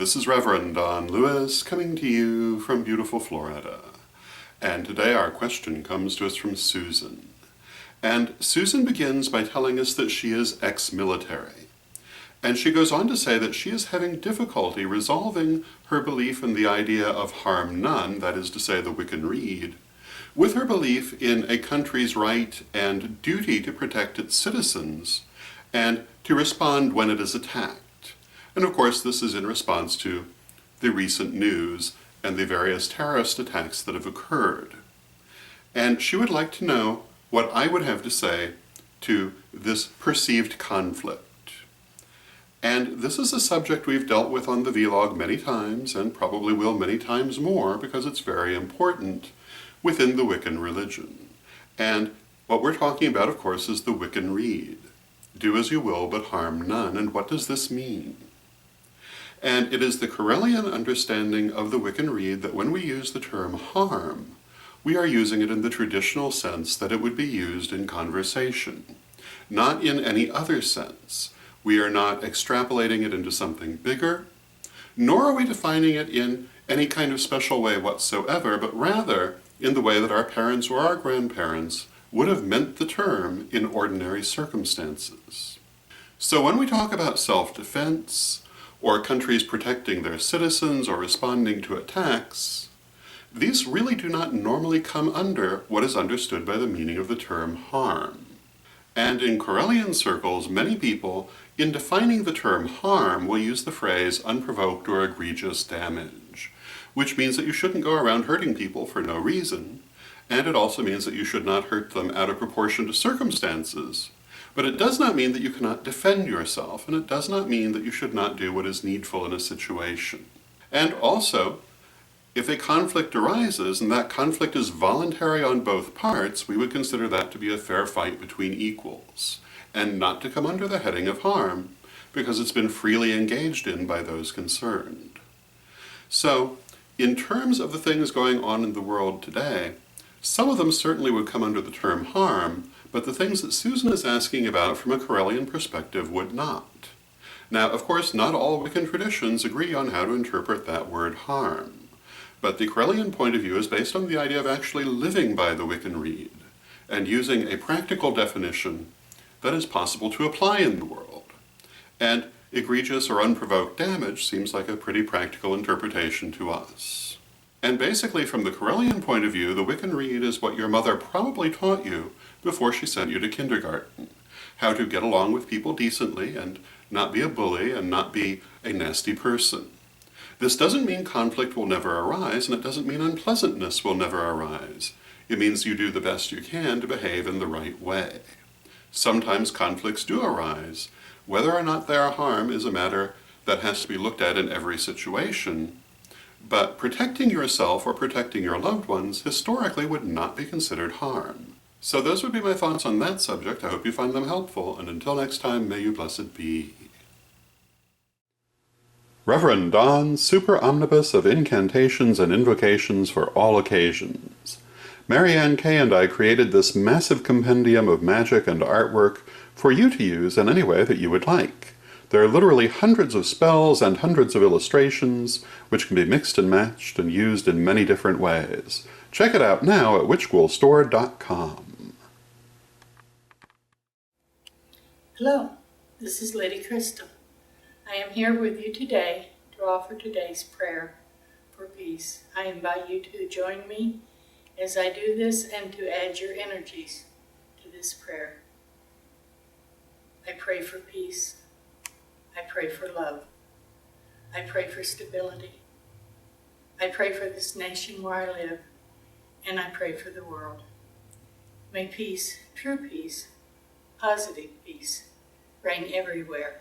This is Reverend Don Lewis coming to you from beautiful Florida. And today our question comes to us from Susan. And Susan begins by telling us that she is ex-military. And she goes on to say that she is having difficulty resolving her belief in the idea of harm none, that is to say the Wiccan Rede, with her belief in a country's right and duty to protect its citizens and to respond when it is attacked. And of course, this is in response to the recent news and the various terrorist attacks that have occurred. And she would like to know what I would have to say to this perceived conflict. And this is a subject we've dealt with on the vlog many times, and probably will many times more, because it's very important within the Wiccan religion. And what we're talking about, of course, is the Wiccan Rede. Do as you will, but harm none. And what does this mean? And it is the Correllian understanding of the Wiccan Rede that when we use the term harm, we are using it in the traditional sense that it would be used in conversation, not in any other sense. We are not extrapolating it into something bigger, nor are we defining it in any kind of special way whatsoever, but rather in the way that our parents or our grandparents would have meant the term in ordinary circumstances. So when we talk about self-defense, or countries protecting their citizens or responding to attacks, these really do not normally come under what is understood by the meaning of the term harm. And in Correllian circles, many people, in defining the term harm, will use the phrase unprovoked or egregious damage, which means that you shouldn't go around hurting people for no reason, and it also means that you should not hurt them out of proportion to circumstances. But it does not mean that you cannot defend yourself, and it does not mean that you should not do what is needful in a situation. And also, if a conflict arises, and that conflict is voluntary on both parts, we would consider that to be a fair fight between equals, and not to come under the heading of harm, because it's been freely engaged in by those concerned. So, in terms of the things going on in the world today, some of them certainly would come under the term harm, but the things that Susan is asking about from a Correllian perspective would not. Now, of course, not all Wiccan traditions agree on how to interpret that word harm, but the Correllian point of view is based on the idea of actually living by the Wiccan Rede, and using a practical definition that is possible to apply in the world. And egregious or unprovoked damage seems like a pretty practical interpretation to us. And basically, from the Correllian point of view, the Wiccan Rede is what your mother probably taught you before she sent you to kindergarten. How to get along with people decently and not be a bully and not be a nasty person. This doesn't mean conflict will never arise, and it doesn't mean unpleasantness will never arise. It means you do the best you can to behave in the right way. Sometimes conflicts do arise. Whether or not they are harm is a matter that has to be looked at in every situation. But protecting yourself or protecting your loved ones historically would not be considered harm. So those would be my thoughts on that subject. I hope you find them helpful, and until next time, may you blessed be. Reverend Don, super omnibus of incantations and invocations for all occasions. Marianne Kay and I created this massive compendium of magic and artwork for you to use in any way that you would like. There are literally hundreds of spells and hundreds of illustrations, which can be mixed and matched and used in many different ways. Check it out now at witchghoulstore.com. Hello, this is Lady Crystal. I am here with you today to offer today's prayer for peace. I invite you to join me as I do this and to add your energies to this prayer. I pray for peace. I pray for love. I pray for stability. I pray for this nation where I live, and I pray for the world. May peace, true peace, positive peace, reign everywhere